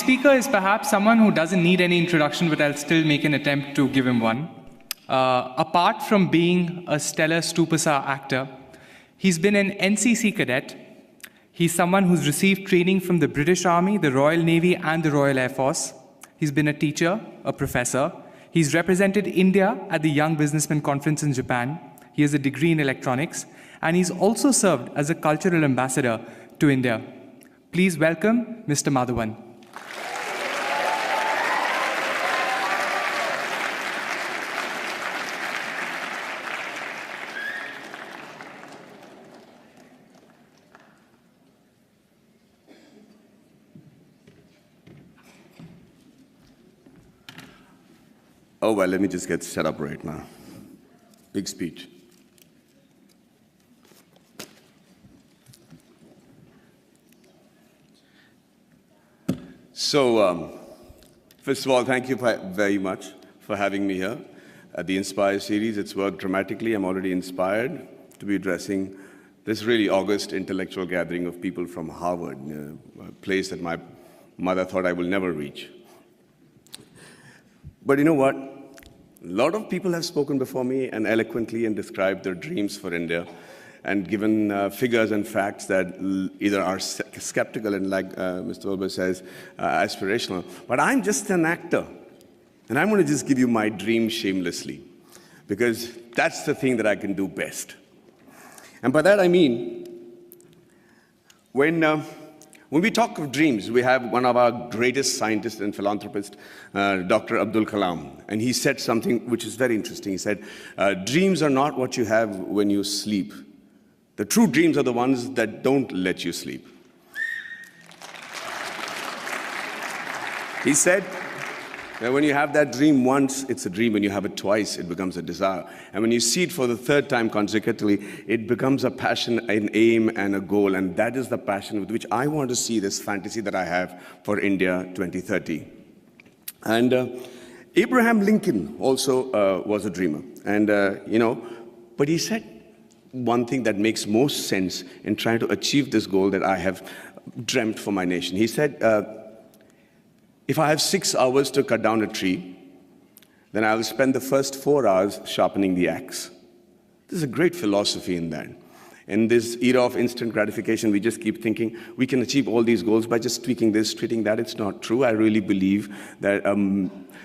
speaker is perhaps someone who doesn't need any introduction, but I'll still make an attempt to give him one. Apart from being a stellar Stupasa actor, he's been an NCC cadet. He's someone who's received training from the British Army, the Royal Navy, and the Royal Air Force. He's been a teacher, a professor. He's represented India at the Young Businessman Conference in Japan. He has a degree in electronics, and he's also served as a cultural ambassador to India. Please welcome Mr. Madhvan. Oh, well, let me just get set up right now. Big speech. So, first of all, thank you very much for having me here at the Inspire series. It's worked dramatically. I'm already inspired to be addressing this really august intellectual gathering of people from Harvard, a place that my mother thought I will never reach. But you know what? A lot of people have spoken before me and eloquently and described their dreams for India and given figures and facts that either are skeptical and, like Mr. Wilbur says, aspirational. But I'm just an actor, and I'm going to just give you my dream shamelessly, because that's the thing that I can do best. And by that I mean, when we talk of dreams, we have one of our greatest scientists and philanthropists, Dr. Abdul Kalam, and he said something which is very interesting. He said, dreams are not what you have when you sleep. The true dreams are the ones that don't let you sleep. He said that when you have that dream once, it's a dream. When you have it twice, it becomes a desire. And when you see it for the third time consecutively, it becomes a passion, an aim, and a goal. And that is the passion with which I want to see this fantasy that I have for India 2030. And Abraham Lincoln also was a dreamer. And, but he said one thing that makes most sense in trying to achieve this goal that I have dreamt for my nation. He said, if I have 6 hours to cut down a tree, then I will spend the first 4 hours sharpening the axe. There's a great philosophy in that. In this era of instant gratification, we just keep thinking we can achieve all these goals by just tweaking this, tweaking that. It's not true. I really believe that,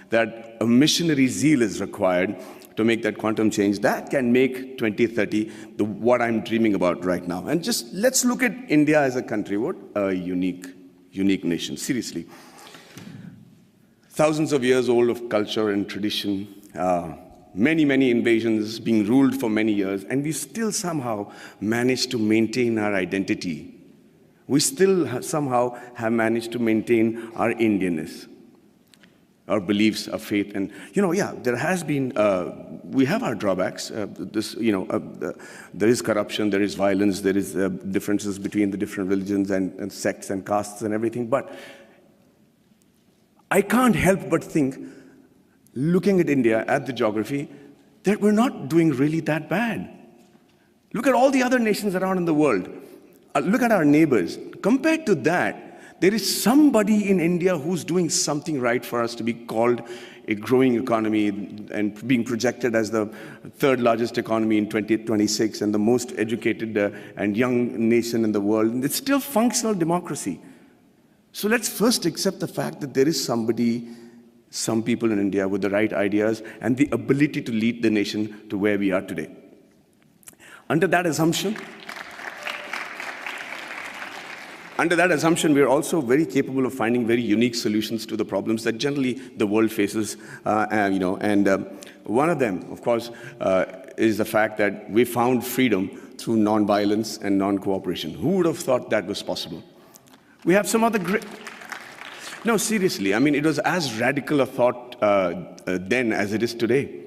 that a missionary zeal is required to make that quantum change. That can make 2030 what I'm dreaming about right now. And just let's look at India as a country. What a unique nation, seriously. Thousands of years old of culture and tradition, many invasions, being ruled for many years, and we still somehow managed to maintain our identity. We still somehow have managed to maintain our Indianness, our beliefs, our faith. And, there has been, we have our drawbacks. There is corruption, there is violence, there is differences between the different religions and sects and castes and everything. But I can't help but think, looking at India, at the geography, that we're not doing really that bad. Look at all the other nations around in the world. Look at our neighbors. Compared to that, there is somebody in India who's doing something right for us to be called a growing economy and being projected as the third largest economy in 2026 and the most educated and young nation in the world. And it's still functional democracy. So let's first accept the fact that there is somebody, some people in India with the right ideas and the ability to lead the nation to where we are today. Under that assumption, we are also very capable of finding very unique solutions to the problems that generally the world faces. One of them, of course, is the fact that we found freedom through non-violence and non-cooperation. Who would have thought that was possible? We have some other great... No, seriously, I mean, it was as radical a thought then as it is today.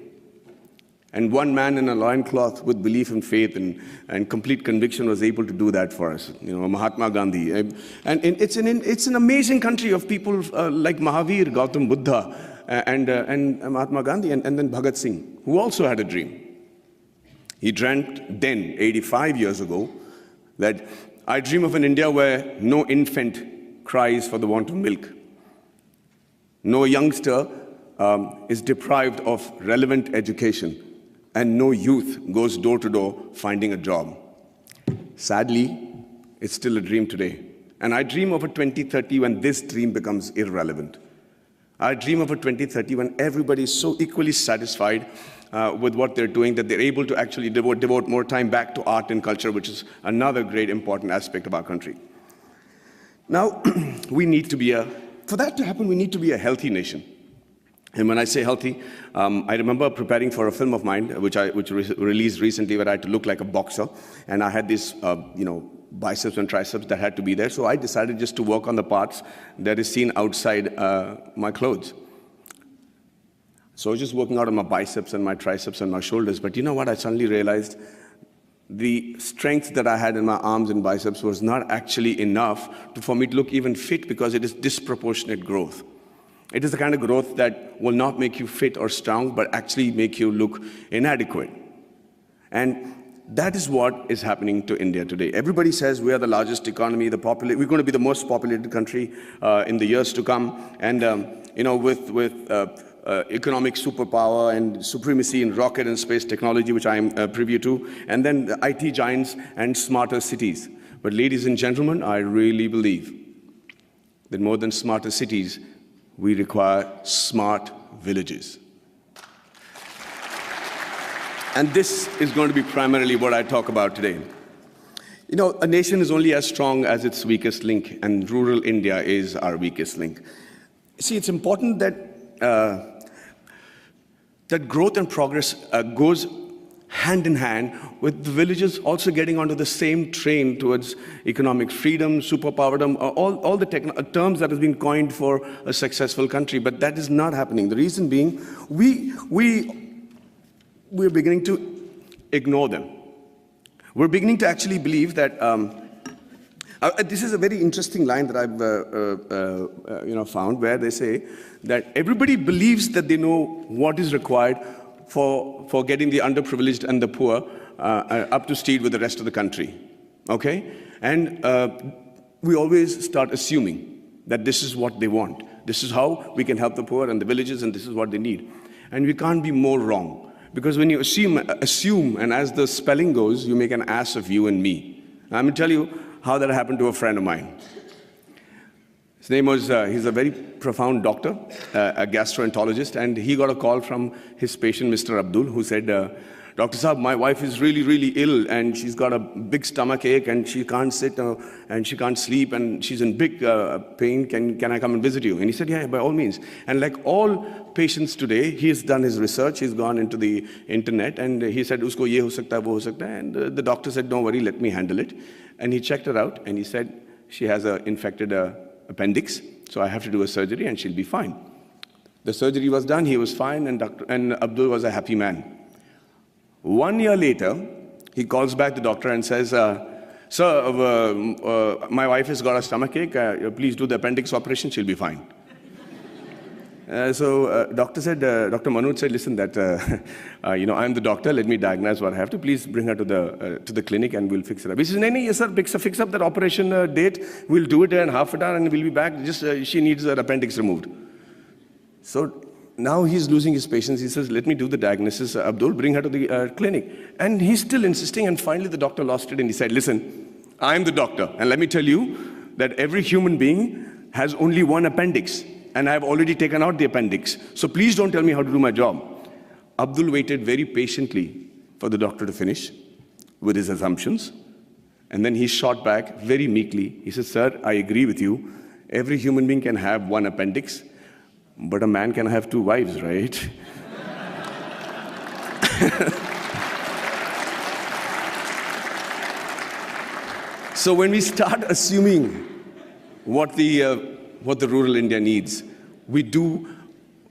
And one man in a loincloth with belief and faith and complete conviction was able to do that for us, Mahatma Gandhi. And it's an amazing country of people like Mahavir, Gautam Buddha, and Mahatma Gandhi, and then Bhagat Singh, who also had a dream. He dreamt then, 85 years ago, that I dream of an India where no infant cries for the want of milk, No youngster is deprived of relevant education, and no youth goes door to door finding a job. Sadly, it's still a dream today. And I dream of a 2030 when this dream becomes irrelevant. I dream of a 2030 when everybody is so equally satisfied with what they're doing that they're able to actually devote more time back to art and culture, which is another great important aspect of our country. Now, for that to happen, we need to be a healthy nation. And when I say healthy, I remember preparing for a film of mine, which released recently, where I had to look like a boxer. And I had these, biceps and triceps that had to be there. So I decided just to work on the parts that is seen outside my clothes. So I was just working out on my biceps and my triceps and my shoulders. But you know what? I suddenly realized the strength that I had in my arms and biceps was not actually enough for me to look even fit, because it is disproportionate growth. It is the kind of growth that will not make you fit or strong, but actually make you look inadequate. And that is what is happening to India today. Everybody says we are the largest economy, we're going to be the most populated country in the years to come. And with economic superpower and supremacy in rocket and space technology, which I am privy to, and then the IT giants and smarter cities. But ladies and gentlemen, I really believe that more than smarter cities, we require smart villages. And this is going to be primarily what I talk about today. You know, a nation is only as strong as its weakest link, and rural India is our weakest link. See, it's important that that growth and progress goes hand in hand with the villages also getting onto the same train towards economic freedom, superpowerdom, all the terms that have been coined for a successful country. But that is not happening. The reason being, we're beginning to ignore them. We're beginning to actually believe that, this is a very interesting line that I've found, where they say that everybody believes that they know what is required for getting the underprivileged and the poor up to speed with the rest of the country, okay? And we always start assuming that this is what they want. This is how we can help the poor and the villages, and this is what they need. And we can't be more wrong. Because when you assume, and as the spelling goes, you make an ass of you and me. I'm going to tell you how that happened to a friend of mine. His name was, he's a very profound doctor, a gastroenterologist, and he got a call from his patient, Mr. Abdul, who said, Dr. Saab, my wife is really, really ill, and she's got a big stomach ache, and she can't sit, and she can't sleep, and she's in big pain. Can I come and visit you? And he said, yeah, by all means. And like all patients today, he has done his research, he's gone into the internet, and he said, usko ye ho sakta hai, wo ho sakta hai. And the doctor said, don't worry, let me handle it. And he checked her out, and he said, she has an infected appendix, so I have to do a surgery, and she'll be fine. The surgery was done, he was fine, and Abdul was a happy man. 1 year later, he calls back the doctor and says, sir, my wife has got a stomachache, please do the appendix operation, she'll be fine. So Dr. Manoj said, listen, I'm the doctor, let me diagnose what I have to, please bring her to the clinic and we'll fix it up. He says, no, yes sir, fix up that operation date, we'll do it in half an hour and we'll be back, she needs her appendix removed. So now he's losing his patience. He says, let me do the diagnosis, Abdul, bring her to the clinic. And he's still insisting, and finally the doctor lost it, and he said, listen, I'm the doctor, and let me tell you that every human being has only one appendix, and I've already taken out the appendix. So please don't tell me how to do my job. Abdul waited very patiently for the doctor to finish with his assumptions, and then he shot back very meekly. He said, sir, I agree with you. Every human being can have one appendix, but a man can have two wives, right? So when we start assuming what the rural India needs, we do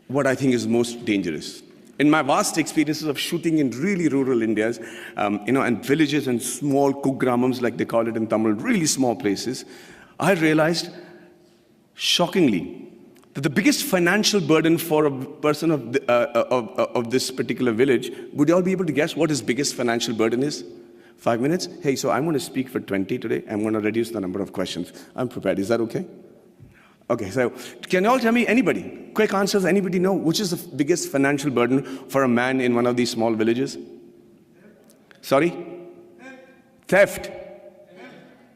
what I think is most dangerous. In my vast experiences of shooting in really rural Indias, and villages and small kugramams, like they call it in Tamil, really small places, I realized, shockingly, that the biggest financial burden for a person of this particular village, would you all be able to guess what his biggest financial burden is? 5 minutes? Hey, so I'm going to speak for 20 today. I'm going to reduce the number of questions. I'm prepared. Is that okay? Okay, so can you all tell me, anybody, quick answers, anybody know which is the biggest financial burden for a man in one of these small villages? Sorry? Theft.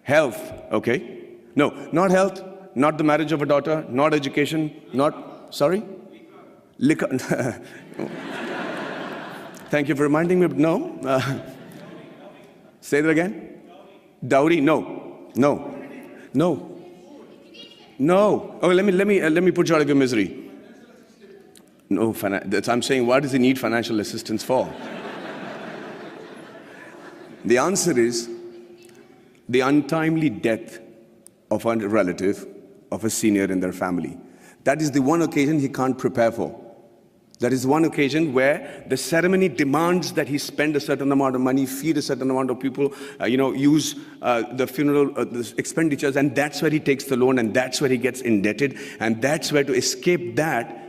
Health. Okay. No, not health, not the marriage of a daughter, not education, not, sorry? Liquor. Thank you for reminding me, but no. Say that again. Dowry? No. No. No. No. Oh, let me put you out of your misery. No, I'm saying, what does he need financial assistance for? The answer is the untimely death of a relative, of a senior in their family. That is the one occasion he can't prepare for. That is one occasion where the ceremony demands that he spend a certain amount of money, feed a certain amount of people, use the funeral the expenditures, and that's where he takes the loan, and that's where he gets indebted, and that's where, to escape that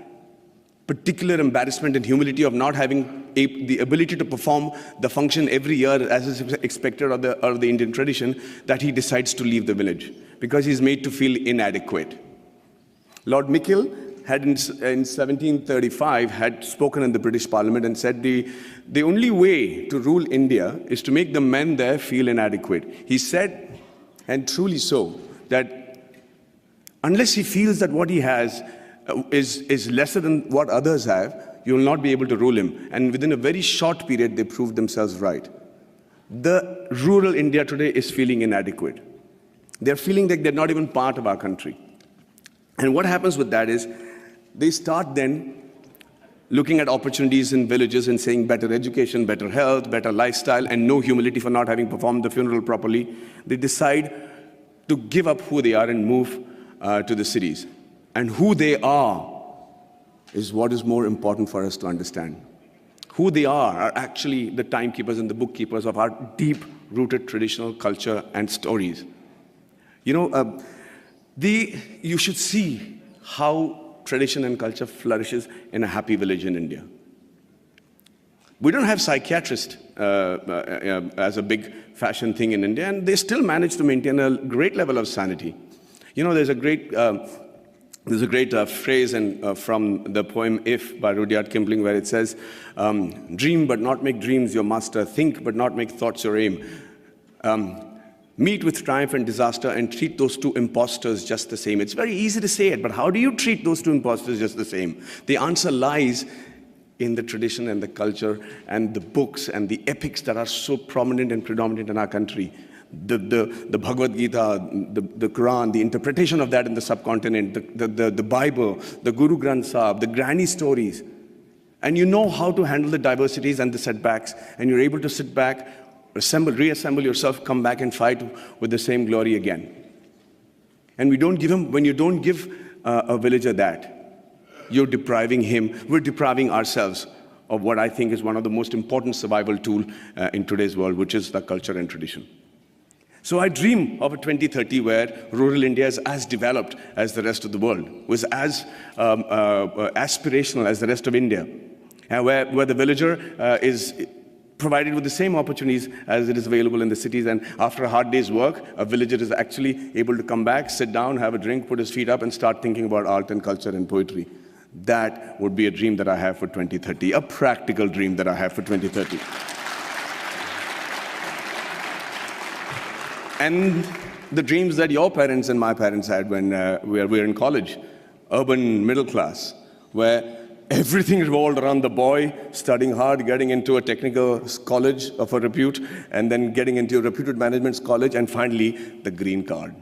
particular embarrassment and humility of not having the ability to perform the function every year as is expected of the Indian tradition, that he decides to leave the village because he's made to feel inadequate. Lord Mikil had in 1735 had spoken in the British Parliament and said the only way to rule India is to make the men there feel inadequate. He said, and truly so, that unless he feels that what he has is lesser than what others have, you will not be able to rule him. And within a very short period, they proved themselves right. The rural India today is feeling inadequate. They're feeling like they're not even part of our country. And what happens with that is, they start then looking at opportunities in villages and saying better education, better health, better lifestyle, and no humility for not having performed the funeral properly. They decide to give up who they are and move to the cities. And who they are is what is more important for us to understand. Who they are actually the timekeepers and the bookkeepers of our deep-rooted traditional culture and stories. You should see how tradition and culture flourishes in a happy village in India. We don't have psychiatrists as a big fashion thing in India, and they still manage to maintain a great level of sanity. There's a great phrase from the poem If by Rudyard Kipling, where it says, dream but not make dreams your master, think but not make thoughts your aim. Meet with triumph and disaster and treat those two impostors just the same. It's very easy to say it, but how do you treat those two impostors just the same? The answer lies in the tradition and the culture and the books and the epics that are so prominent and predominant in our country. The Bhagavad Gita, the Quran, the interpretation of that in the subcontinent, the Bible, the Guru Granth Sahib, the granny stories. And you know how to handle the diversities and the setbacks, and you're able to sit back, reassemble yourself, come back and fight with the same glory again. And when you don't give a villager that, you're depriving him, we're depriving ourselves of what I think is one of the most important survival tools in today's world, which is the culture and tradition. So I dream of a 2030 where rural India is as developed as the rest of the world, was as aspirational as the rest of India, and where the villager is provided with the same opportunities as it is available in the cities. And after a hard day's work, a villager is actually able to come back, sit down, have a drink, put his feet up, and start thinking about art and culture and poetry. That would be a dream that I have for 2030, a practical dream that I have for 2030. And the dreams that your parents and my parents had when we were in college, urban middle class, where everything revolved around the boy studying hard, getting into a technical college of a repute, and then getting into a reputed management college, and finally, the green card.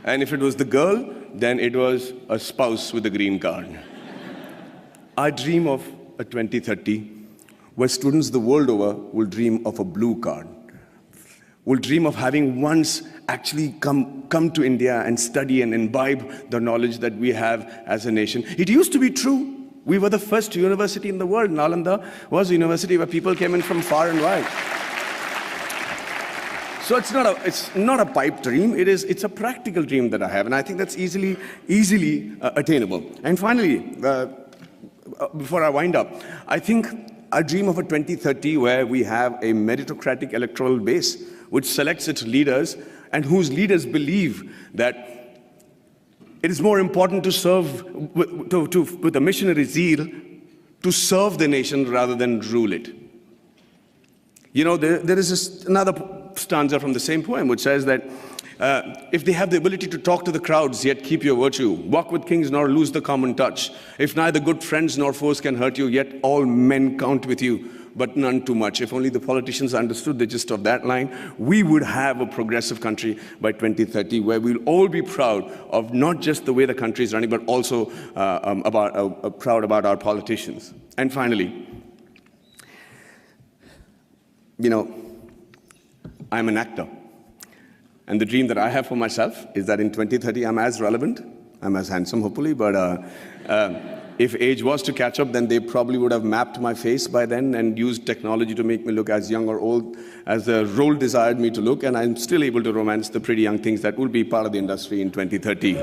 And if it was the girl, then it was a spouse with a green card. I dream of a 2030 where students the world over will dream of a blue card, will dream of having once actually come to India and study and imbibe the knowledge that we have as a nation. It used to be true. We were the first university in the world. Nalanda was a university where people came in from far and wide. So it's not a pipe dream. It's a practical dream that I have, and I think that's easily attainable. And finally, before I wind up, I think I dream of a 2030 where we have a meritocratic electoral base which selects its leaders and whose leaders believe that It is more important to serve with a missionary zeal to serve the nation rather than rule it. You know, there is another stanza from the same poem which says that if they have the ability to talk to the crowds, yet keep your virtue, walk with kings nor lose the common touch. If neither good friends nor foes can hurt you, yet all men count with you, but none too much. If only the politicians understood the gist of that line, we would have a progressive country by 2030 where we'll all be proud of not just the way the country is running, but also proud about our politicians. And finally, you know, I'm an actor. And the dream that I have for myself is that in 2030, I'm as relevant, I'm as handsome, hopefully, but if age was to catch up, then they probably would have mapped my face by then and used technology to make me look as young or old as the role desired me to look, and I'm still able to romance the pretty young things that will be part of the industry in 2030.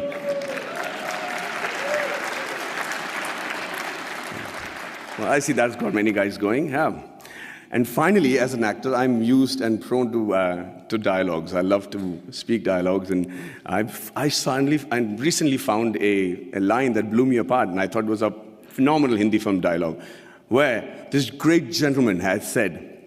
Well, I see that's got many guys going, yeah. And finally, as an actor, I'm used and prone to dialogues. I love to speak dialogues, and I recently found a line that blew me apart, and I thought it was a phenomenal Hindi film dialogue, where this great gentleman has said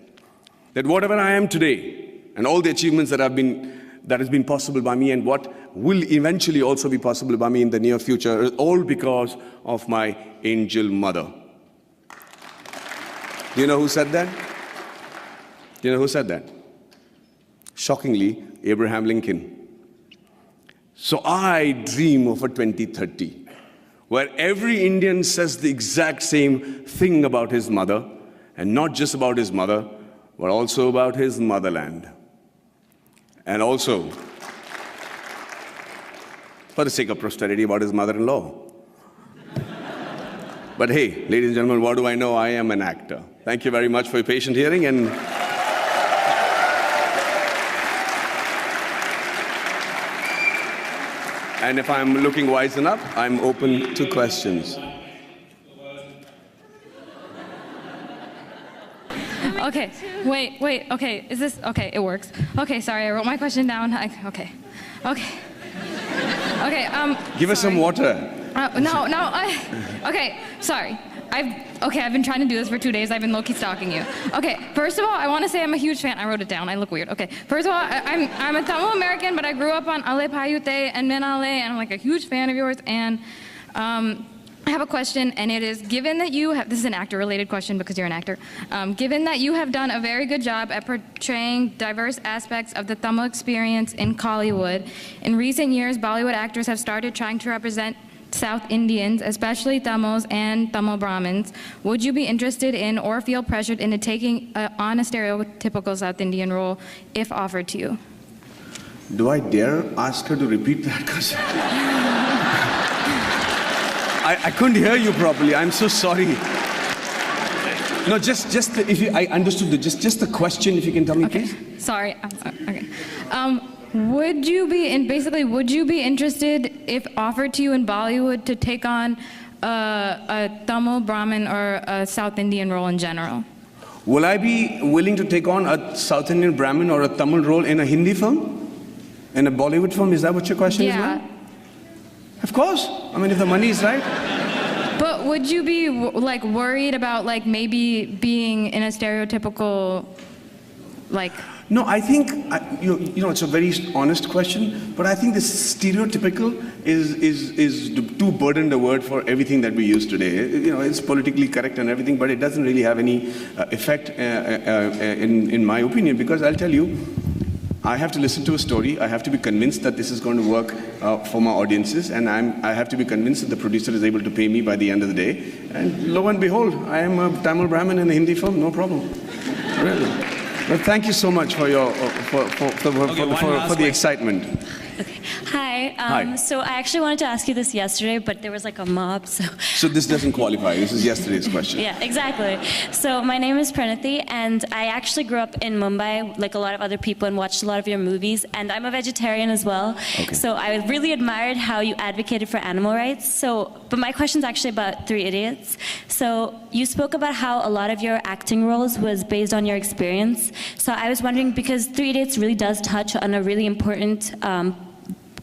that whatever I am today, and all the achievements that has been possible by me, and what will eventually also be possible by me in the near future, is all because of my angel mother. Do you know who said that? Do you know who said that? Shockingly, Abraham Lincoln. So I dream of a 2030 where every Indian says the exact same thing about his mother, and not just about his mother, but also about his motherland. And also, for the sake of posterity, about his mother-in-law. But hey, ladies and gentlemen, what do I know? I am an actor. Thank you very much for your patient hearing, and if I'm looking wise enough, I'm open to questions. Okay, wait, okay, is this, okay, it works. Okay, sorry, I wrote my question down. Okay. Give us some water. Okay, sorry. I've been trying to do this for 2 days. I've been low-key stalking you. Okay, first of all, I want to say I'm a huge fan. I wrote it down. I look weird. Okay, first of all, I'm a Tamil American, but I grew up on Ale Payute and Menale, and I'm like a huge fan of yours. And I have a question, and it is, given that you have, this is an actor-related question because you're an actor, given that you have done a very good job at portraying diverse aspects of the Tamil experience in Kollywood, in recent years, Bollywood actors have started trying to represent South Indians, especially Tamils and Tamil Brahmins. Would you be interested in or feel pressured into taking on a stereotypical South Indian role if offered to you? Do I dare ask her to repeat that? Because I couldn't hear you properly. I'm so sorry. No, I understood just the question, if you can tell me, okay. Please. Sorry. Okay. Would you be interested, if offered to you in Bollywood, to take on a Tamil Brahmin or a South Indian role in general? Will I be willing to take on a South Indian Brahmin or a Tamil role in a Hindi film? In a Bollywood film? Is that what your question is now? Of course. I mean, if the money is right. But would you be like worried about like maybe being in a stereotypical like? No, I think, you know, it's a very honest question, but I think this stereotypical is too burdened a word for everything that we use today. You know, it's politically correct and everything, but it doesn't really have any effect in my opinion, because I'll tell you, I have to listen to a story, I have to be convinced that this is going to work for my audiences, and I have to be convinced that the producer is able to pay me by the end of the day, and lo and behold, I am a Tamil Brahmin in a Hindi film, no problem. Really. Well, thank you so much for your for the excitement. Okay. Hi. Hi. So I actually wanted to ask you this yesterday, but there was like a mob, so. So this doesn't qualify. This is yesterday's question. Yeah, exactly. So my name is Pranati, and I actually grew up in Mumbai, like a lot of other people, and watched a lot of your movies. And I'm a vegetarian as well. Okay. So I really admired how you advocated for animal rights. But my question's actually about Three Idiots. So you spoke about how a lot of your acting roles was based on your experience. So I was wondering, because Three Idiots really does touch on a really important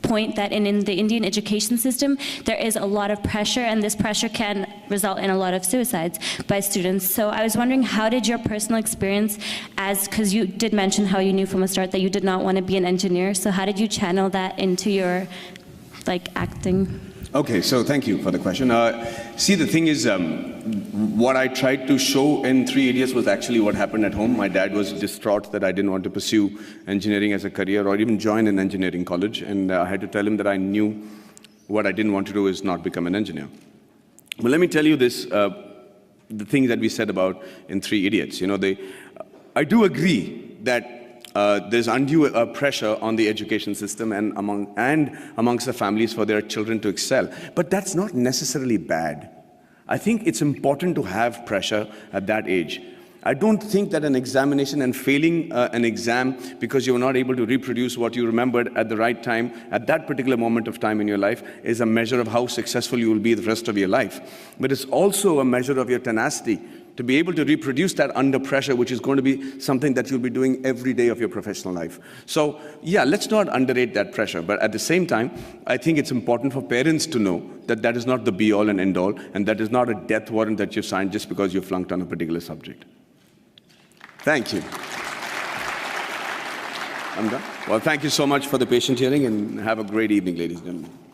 point that in the Indian education system, there is a lot of pressure, and this pressure can result in a lot of suicides by students. So I was wondering, how did your personal experience, because you did mention how you knew from the start that you did not want to be an engineer, so how did you channel that into your acting? Okay, so thank you for the question. See, the thing is, what I tried to show in Three Idiots was actually what happened at home. My dad was distraught that I didn't want to pursue engineering as a career or even join an engineering college, and I had to tell him that I knew what I didn't want to do is not become an engineer. But let me tell you this, the thing that we said about in Three Idiots. I do agree that there's undue pressure on the education system and amongst the families for their children to excel. But that's not necessarily bad. I think it's important to have pressure at that age. I don't think that an examination and failing an exam because you were not able to reproduce what you remembered at the right time, at that particular moment of time in your life, is a measure of how successful you will be the rest of your life. But it's also a measure of your tenacity to be able to reproduce that under pressure, which is going to be something that you'll be doing every day of your professional life. So, yeah, let's not underrate that pressure. But at the same time, I think it's important for parents to know that that is not the be-all and end-all, and that is not a death warrant that you signed just because you flunked on a particular subject. Thank you. I'm done. Well, thank you so much for the patient hearing, and have a great evening, ladies and gentlemen.